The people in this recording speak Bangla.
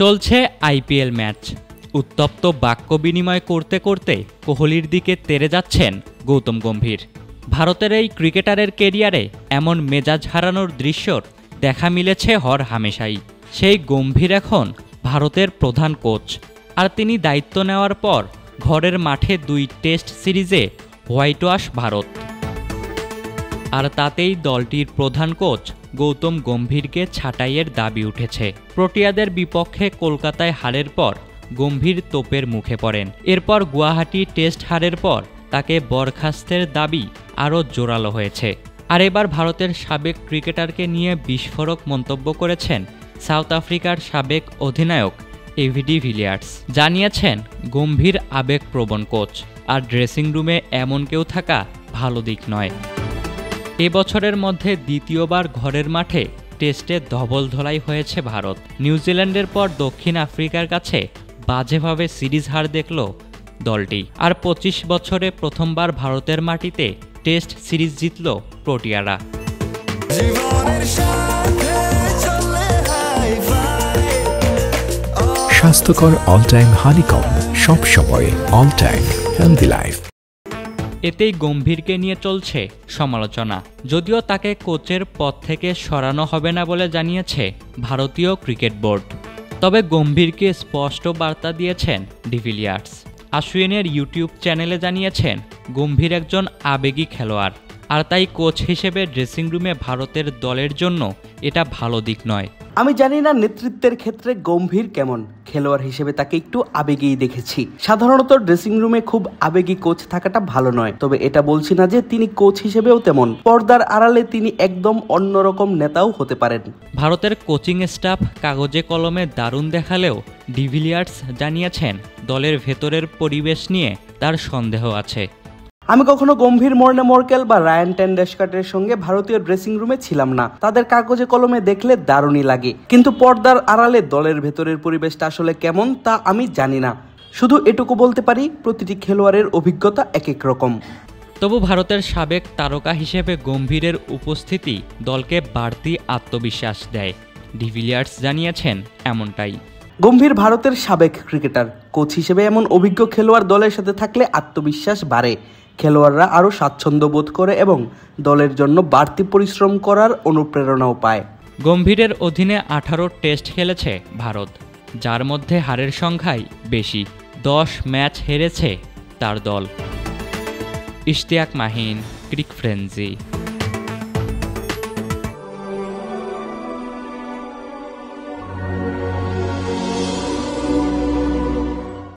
চলছে আইপিএল ম্যাচ। উত্তপ্ত বাক্য বিনিময় করতে করতে কোহলির দিকে তেড়ে যাচ্ছেন গৌতম গম্ভীর। ভারতের এই ক্রিকেটারের কেরিয়ারে এমন মেজাজ হারানোর দৃশ্যর দেখা মিলেছে হর হামেশাই। সেই গম্ভীর এখন ভারতের প্রধান কোচ, আর তিনি দায়িত্ব নেওয়ার পর ঘরের মাঠে 2 টেস্ট সিরিজে হোয়াইট ওয়াশ ভারত। আর তাতেই দলটির প্রধান কোচ গৌতম গম্ভীরকে ছাঁটাইয়ের দাবি উঠেছে। প্রোটিয়াদের বিপক্ষে কলকাতায় হারের পর গম্ভীর তোপের মুখে পড়েন। এরপর গুয়াহাটি টেস্ট হারের পর তাকে বরখাস্তের দাবি আরও জোরালো হয়েছে। আর এবার ভারতের সাবেক ক্রিকেটারকে নিয়ে বিস্ফোরক মন্তব্য করেছেন সাউথ আফ্রিকার সাবেক অধিনায়ক এভি ডি ভিলিয়ার্স। জানিয়েছেন গম্ভীর আবেগপ্রবণ কোচ, আর ড্রেসিং রুমে এমন কেউ থাকা ভালো দিক নয়। এবছরের মধ্যে দ্বিতীয়বার ঘরের মাঠে টেস্টে ধবলধলাই হয়েছে ভারত। নিউজিল্যান্ডের পর দক্ষিণ আফ্রিকার কাছে বাজেভাবে সিরিজ হার দেখল দলটি। আর 25 বছরে প্রথমবার ভারতের মাটিতে টেস্ট সিরিজ জিতল প্রোটিয়ারা। স্বাস্থ্যকর অল টাইম হানিকম, সব সময় অল টাইম হেলদি লাইফ। এতেই গম্ভীরকে নিয়ে চলছে সমালোচনা। যদিও তাকে কোচের পদ থেকে সরানো হবে না বলে জানিয়েছে ভারতীয় ক্রিকেট বোর্ড। তবে গম্ভীরকে স্পষ্ট বার্তা দিয়েছেন ডিভিলিয়ার্স। আশ্বিনের ইউটিউব চ্যানেলে জানিয়েছেন গম্ভীর একজন আবেগী খেলোয়াড়, আর তাই কোচ হিসেবে ড্রেসিং রুমে ভারতের দলের জন্য এটা ভালো দিক নয়। আমি জানি না নেতৃত্বের ক্ষেত্রে গম্ভীর কেমন, খেলোয়াড় হিসেবে তাকে একটু আবেগেই দেখেছি। সাধারণত ড্রেসিং রুমে খুব আবেগী কোচ থাকাটা ভালো নয়, তবে এটা বলছি না যে তিনি কোচ হিসেবেও তেমন। পর্দার আড়ালে তিনি একদম অন্যরকম নেতাও হতে পারেন। ভারতের কোচিং স্টাফ কাগজে কলমে দারুণ দেখালেও ডিভিলিয়ার্স জানিয়েছেন দলের ভেতরের পরিবেশ নিয়ে তার সন্দেহ আছে। আমি কখনো গম্ভীর, মর্নে মর্কেল বা রায়ান টেন্ডুলকারের সঙ্গে ভারতীয় ড্রেসিং রুমে ছিলাম না। তাদের কাগজে কলমে দেখলে দারুণই লাগে, কিন্তু পর্দার আড়ালে দলের ভেতরের পরিবেশটা আসলে কেমন তা আমি জানি না। শুধু এটুকু বলতে পারি, প্রতিটি খেলোয়াড়ের অভিজ্ঞতা এক এক রকম। তবু ভারতের সাবেক তারকা হিসেবে গম্ভীরের উপস্থিতি দলকে বাড়তি আত্মবিশ্বাস দেয়। ডিভিলিয়ার্স জানিয়েছেন এমনটাই। গম্ভীর ভারতের সাবেক ক্রিকেটার, কোচ হিসেবে এমন অভিজ্ঞ খেলোয়াড় দলের সাথে থাকলে আত্মবিশ্বাস বাড়ে। খেলোয়াড়রা আরও স্বাচ্ছন্দ্য বোধ করে এবং দলের জন্য বাড়তি পরিশ্রম করার অনুপ্রেরণাও পায়। গম্ভীরের অধীনে 18 টেস্ট খেলেছে ভারত, যার মধ্যে হারের সংখ্যাই বেশি। 10 ম্যাচ হেরেছে তার দল। ইশতিয়াক মাহিন, ক্রিক ফ্রেঞ্জি।